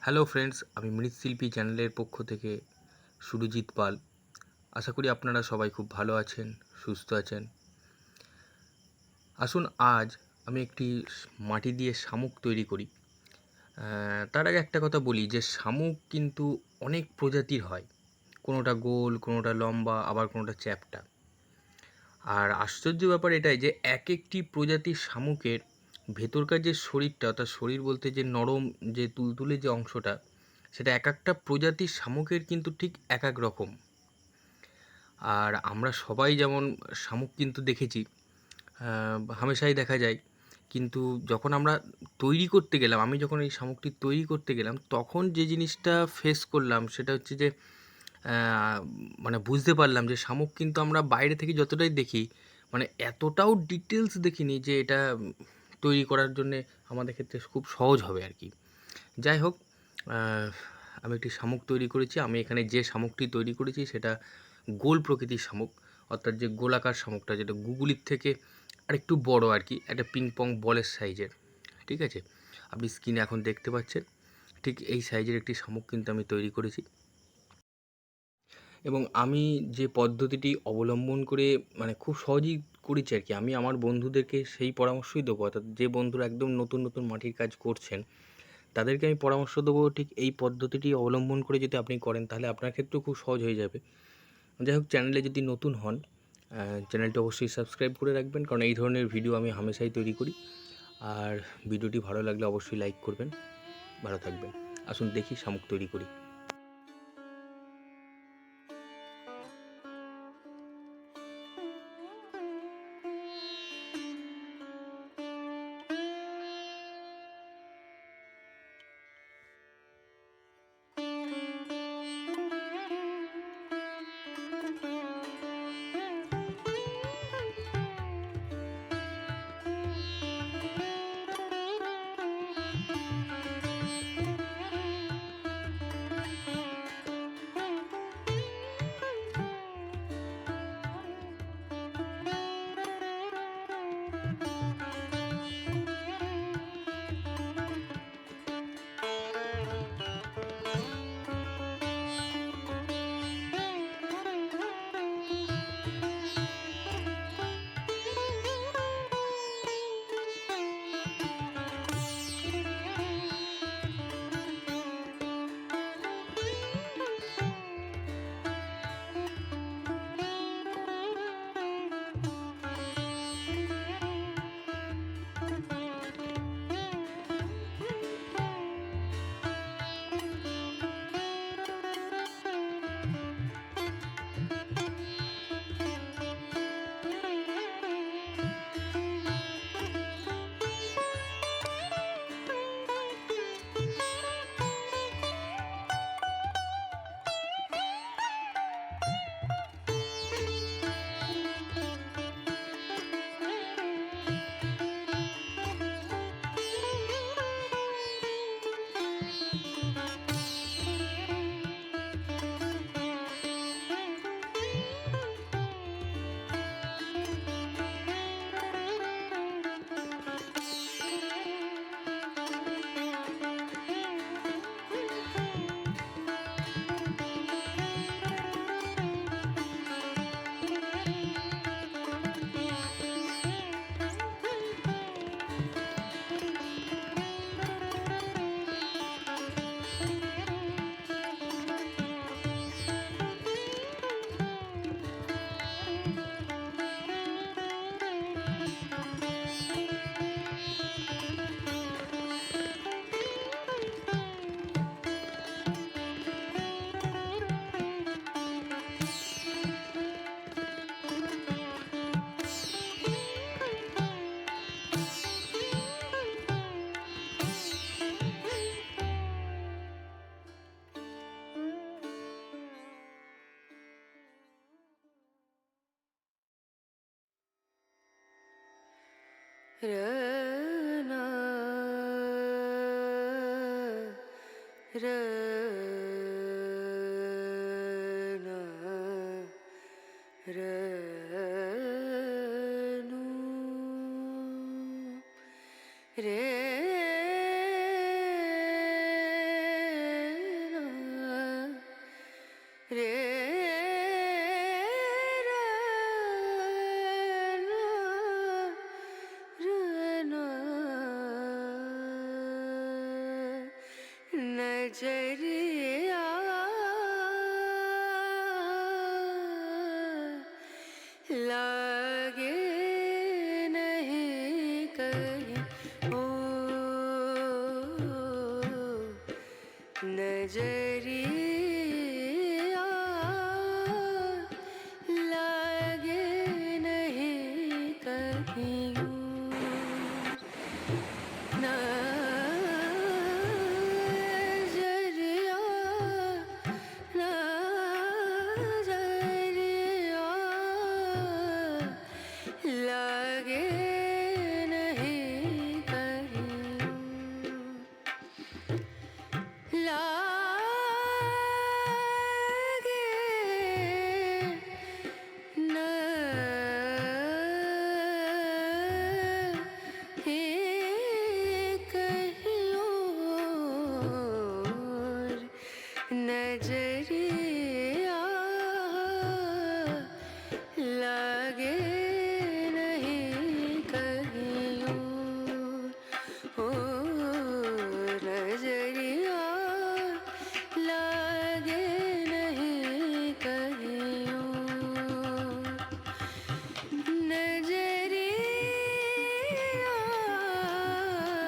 Hello friends, আমি মৃৎশিল্পী চ্যানেলের পক্ষ থেকে সুরজিৎ পাল। আশা করি আপনারা সবাই খুব ভালো আছেন, সুস্থ আছেন। আসুন আজ আমি একটি মাটি দিয়ে শামুক তৈরি করি। তার আগে একটা কথা বলি যে শামুক কিন্তু অনেক প্রজাতির হয়। কোনোটা গোল, কোনোটা লম্বা, আবার কোনোটা চ্যাপ্টা। আর আশ্চর্য ব্যাপার এটাই যে এক একটি প্রজাতির শামুকের ভেতরকার যে শরীরটা, অর্থাৎ শরীর বলতে যে নরম যে তুলতুলে যে অংশটা, সেটা এক একটা প্রজাতির শামুকের কিন্তু ঠিক এক এক রকম। আর আমরা সবাই যেমন শামুক কিন্তু দেখেছি, হামেশাই দেখা যায়, কিন্তু যখন আমরা তৈরি করতে গেলাম, আমি যখন এই শামুকটি তৈরি করতে গেলাম তখন যে জিনিসটা ফেস করলাম সেটা হচ্ছে যে মানে বুঝতে পারলাম যে শামুক কিন্তু আমরা বাইরে থেকে যতটাই দেখি, মানে এতটাও ডিটেলস দেখিনি যে এটা তৈরি করার জন্যে আমাদের ক্ষেত্রে খুব সহজ হবে আর কি। যাই হোক, আমি একটি শামুক তৈরি করেছি। আমি এখানে যে শামুকটি তৈরি করেছি সেটা গোল প্রকৃতির শামুক, অর্থাৎ যে গোলাকার শামুকটা, যেটা গুগুলির থেকে আরেকটু বড় আর কি, একটা পিং পং বলের সাইজের। ঠিক আছে, আপনি স্ক্রিনে এখন দেখতে পাচ্ছেন ঠিক এই সাইজের একটি শামুক কিন্তু আমি তৈরি করেছি। এবং আমি যে পদ্ধতিটি অবলম্বন করে মানে খুব সহজেই করেছি আর কি, আমি আমার বন্ধুদেরকে সেই পরামর্শই দেবো, অর্থাৎ যে বন্ধুরা একদম নতুন নতুন মাটির কাজ করছেন তাদেরকে আমি পরামর্শ দেবো ঠিক এই পদ্ধতিটি অবলম্বন করে যদি আপনি করেন তাহলে আপনার ক্ষেত্রেও খুব সহজ হয়ে যাবে। যাই হোক, চ্যানেলে যদি নতুন হন চ্যানেলটি অবশ্যই সাবস্ক্রাইব করে রাখবেন, কারণ এই ধরনের ভিডিও আমি হামেশাই তৈরি করি। আর ভিডিওটি ভালো লাগলে অবশ্যই লাইক করবেন। ভালো থাকবেন। আসুন দেখি শামুক তৈরি করি। नजरिया लागे नहीं कहीं ओ नजरिया लागे नहीं कहीं नजरिया नजरिया लागे नहीं कहीं ला